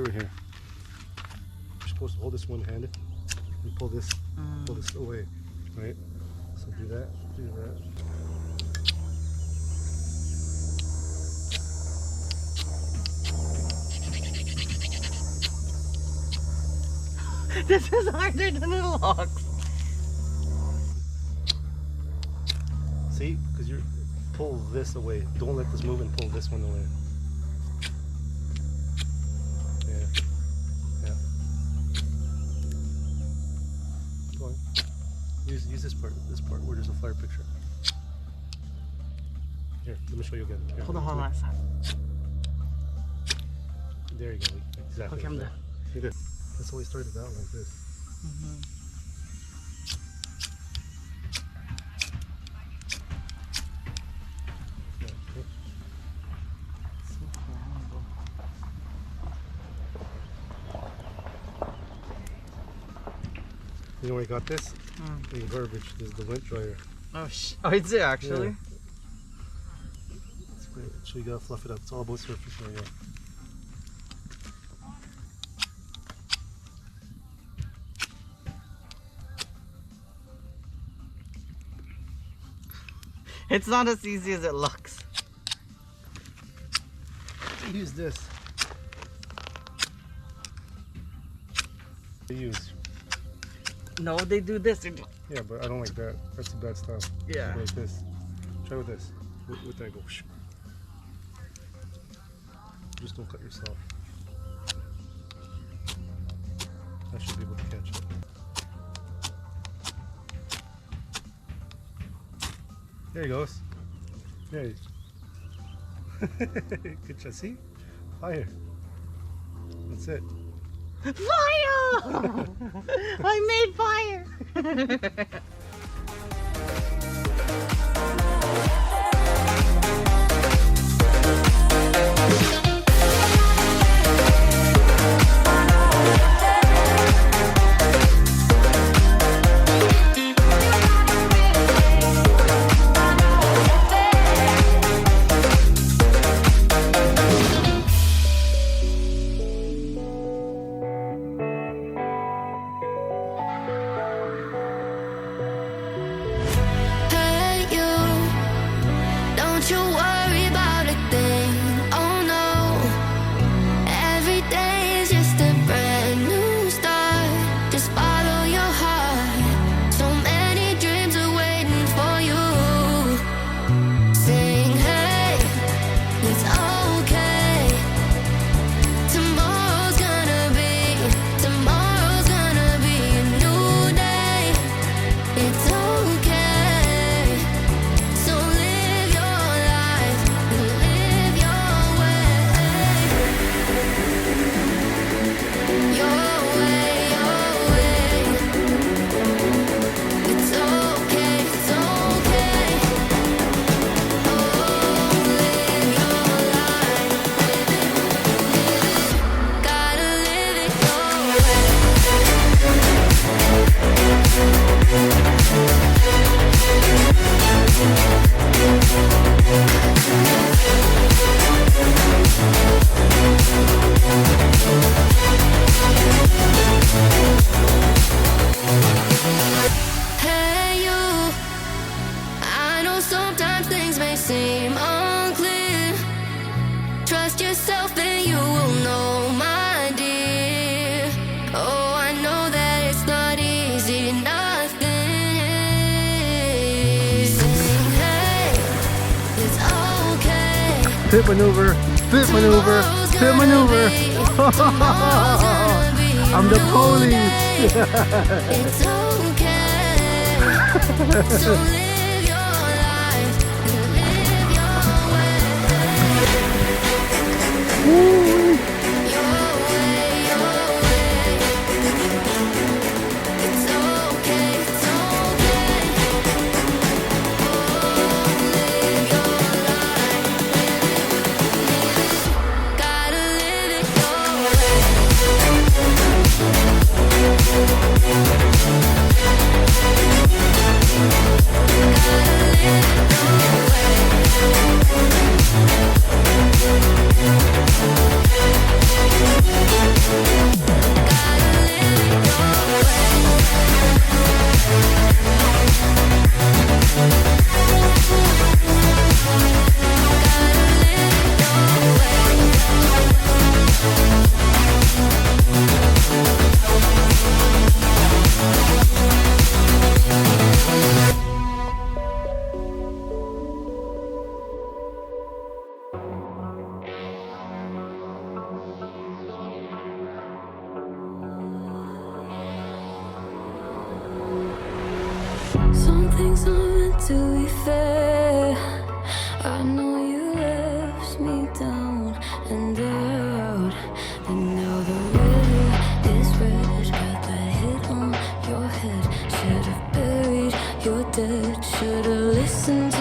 over here. You're supposed to hold this one-handed and pull this away, right? So do that, do that. This is harder than it looks. See, because you pull this away. Don't let this move and pull this one away. Yeah, yeah. Go on. Use this part where there's a fire picture. Here, let me show you again. Here, Hold on. There you go. Exactly. Okay, I'm done. See this? That's how we started out like this. You know where I got this? In garbage. This is the lint dryer. Oh, it's it actually? Yeah. It's great. So you gotta fluff it up. It's all about surface area. It's not as easy as it looks. Use this. They use. No, they do this. Yeah, but I don't like that. That's the bad stuff. Yeah. Like this. Try with this. With that, go. Just don't cut yourself. I should be able to catch it. There he goes. There he Good shot. See? Fire. That's it. Fire! I made fire! Pit maneuver, pit maneuver, pit maneuver. I'm the police. It's okay. So live your life, live your way. Your way, your way. It's okay, it's okay. Oh, live your life. Gotta live it your way. Gotta live it your way. I know you left me down and out, and now the river is red. Got that hit on your head. Should've buried your dead. Should've listened